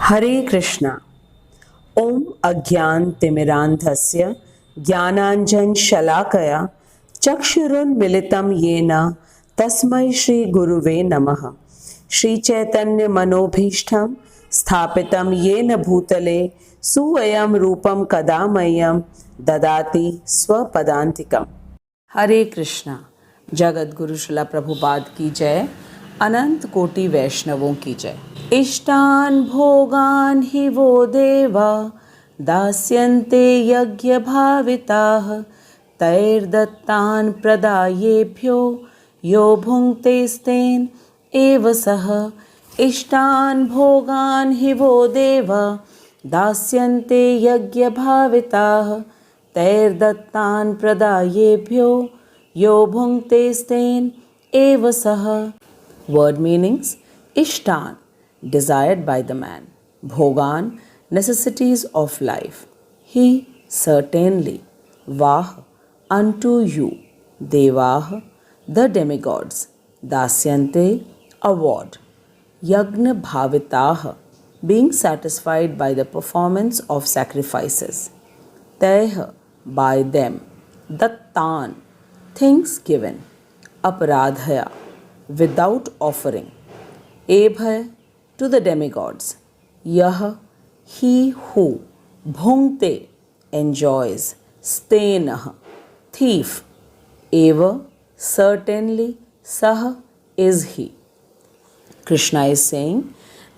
हरे कृष्णा। ओम अज्ञान तिमिरांधस्य ज्ञानांजन शलाकया चक्षुरुन्मिलितं येन तस्मै श्री गुरुवे नमः। श्री चैतन्य मनोभीष्टं स्थापितं येन भूतले सुवयं रूपं कदा मह्यं ददाति स्वपदान्तिकम्। हरे कृष्णा। जगत गुरु श्रील प्रभुपाद की जय। अनंत कोटि वैष्णवों की जय। इष्टान भोगान हि वो देवा दास्यन्ते यज्ञ भाविताः तैर्दत्तान् प्रदायेभ्यो यो भुङ्क्ते स्तेन एव सः। इष्टान भोगान हि वो देवा दास्यन्ते यज्ञ भाविताः तैर्दत्तान् प्रदायेभ्यो यो भुङ्क्ते स्तेन एव सः। Word meanings: Ishtan, desired by the man. Bhogan, necessities of life. He, certainly. Vah, unto you. Devah, the demigods. Dasyante, award. Yagna bhavitah, being satisfied by the performance of sacrifices. Teh, by them. Dattan, things given. Aparadhaya, without offering. Ebhay, to the demigods. Yah, he who. Bhunkte, enjoys. Stenah, thief. Eva, certainly. Sah, is he. Krishna is saying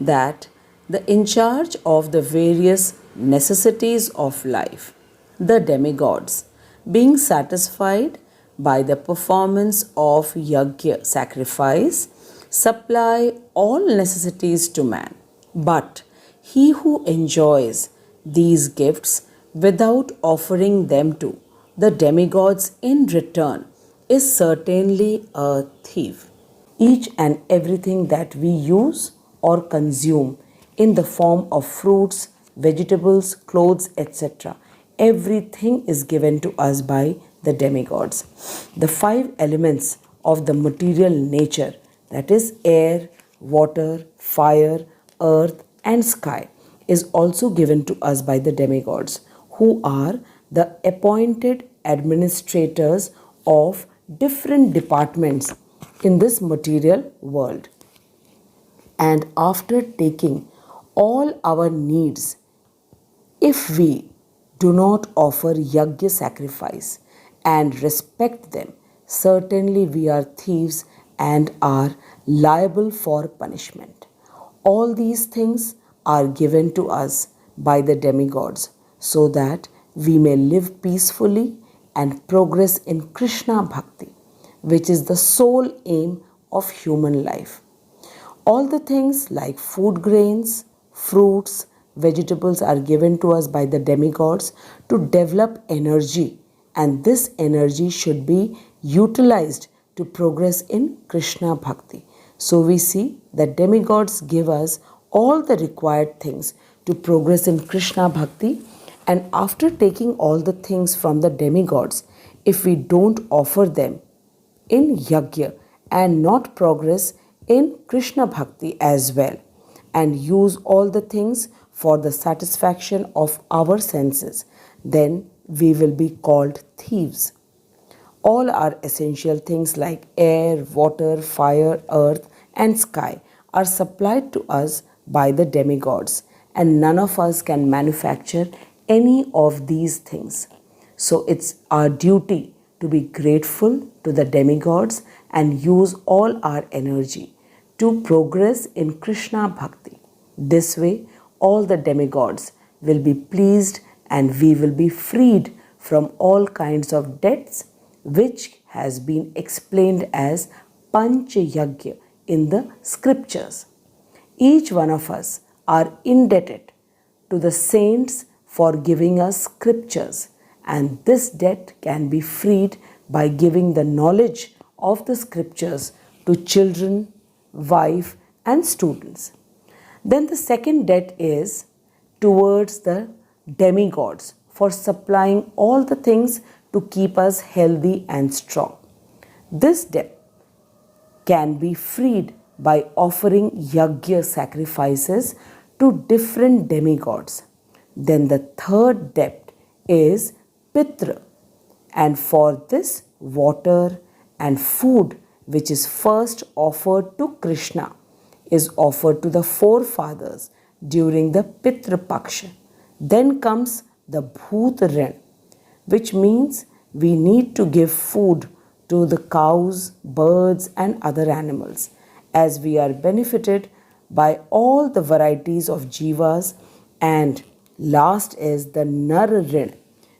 that the in charge of the various necessities of life, the demigods, being satisfied by the performance of yajna, sacrifice, supply all necessities to man. But he who enjoys these gifts without offering them to the demigods in return is certainly a thief. Each and everything that we use or consume in the form of fruits, vegetables, clothes, etc., everything is given to us by the demigods. The 5 elements of the material nature, that is air, water, fire, earth and sky, is also given to us by the demigods, who are the appointed administrators of different departments in this material world. And after taking all our needs, if we do not offer yajna, sacrifice, and respect them, certainly we are thieves and are liable for punishment. All these things are given to us by the demigods so that we may live peacefully and progress in Krishna Bhakti, which is the sole aim of human life. All the things like food grains, fruits, vegetables are given to us by the demigods to develop energy, and this energy should be utilized to progress in Krishna Bhakti. So we see that demigods give us all the required things to progress in Krishna Bhakti, and after taking all the things from the demigods, if we don't offer them in yajna and not progress in Krishna Bhakti as well, and use all the things for the satisfaction of our senses, then we will be called thieves. All our essential things like air, water, fire, earth and sky are supplied to us by the demigods, and none of us can manufacture any of these things. So it's our duty to be grateful to the demigods and use all our energy to progress in Krishna Bhakti. This way, all the demigods will be pleased and we will be freed from all kinds of debts, which has been explained as Pancha Yajna in the scriptures. Each one of us are indebted to the saints for giving us scriptures, and this debt can be freed by giving the knowledge of the scriptures to children, wife and students. Then the second debt is towards the demigods for supplying all the things to keep us healthy and strong. This debt can be freed by offering yajna, sacrifices, to different demigods. Then the third debt is Pitra, and for this water and food which is first offered to Krishna is offered to the forefathers during the Pitra Paksha. Then comes the Bhut Rin, which means we need to give food to the cows, birds, and other animals, as we are benefited by all the varieties of jivas. And last is the Nar Rin,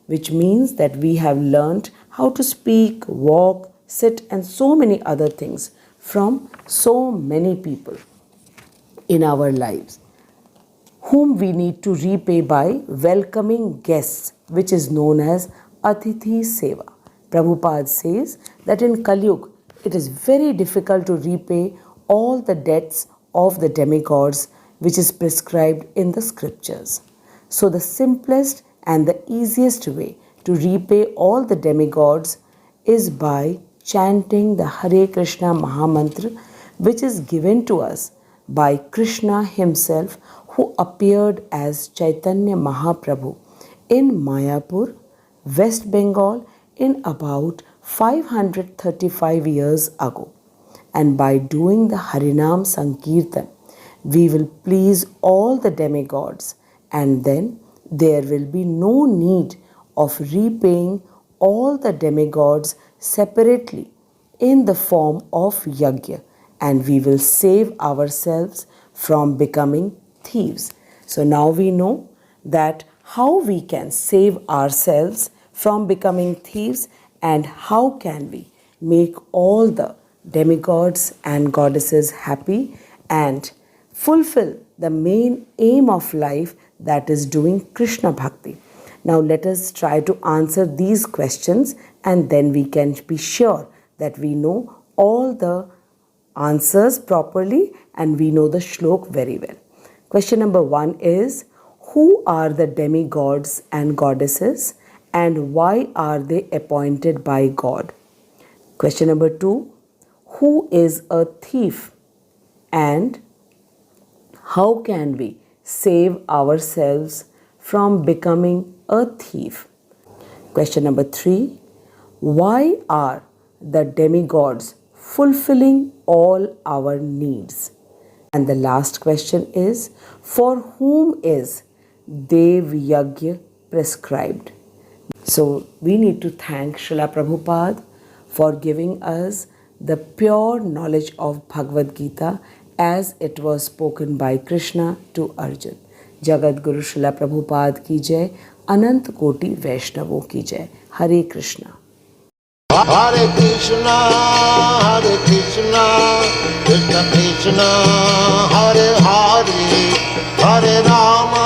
which means that we have learnt how to speak, walk, sit, and so many other things from so many people in our lives, whom we need to repay by welcoming guests, which is known as Atithi Seva. Prabhupada says that in Kali Yuga, it is very difficult to repay all the debts of the demigods which is prescribed in the scriptures. So the simplest and the easiest way to repay all the demigods is by chanting the Hare Krishna Mahamantra, which is given to us by Krishna himself, who appeared as Chaitanya Mahaprabhu in Mayapur, West Bengal in about 535 years ago. And by doing the Harinam Sankirtan, we will please all the demigods, and then there will be no need of repaying all the demigods separately in the form of yajna, and we will save ourselves from becoming thieves. So now we know that how we can save ourselves from becoming thieves, and how can we make all the demigods and goddesses happy and fulfill the main aim of life, that is doing Krishna Bhakti. Now let us try to answer these questions, and then we can be sure that we know all the answers properly and we know the shlok very well. Question number 1 is, who are the demigods and goddesses, and why are they appointed by God? Question number 2, who is a thief, and how can we save ourselves from becoming a thief? Question number 3, why are the demigods fulfilling all our needs? And the last question is, for whom is Dev Yajna prescribed? So we need to thank Srila Prabhupada for giving us the pure knowledge of Bhagwat Gita as it was spoken by Krishna to Arjun. Jagat Guru Srila Prabhupada ki jai, Anant Koti Vaishnavo ki jai. Hare Krishna. Hare Krishna, Hare Krishna, Krishna Krishna, Hare Hare, Hare Rama.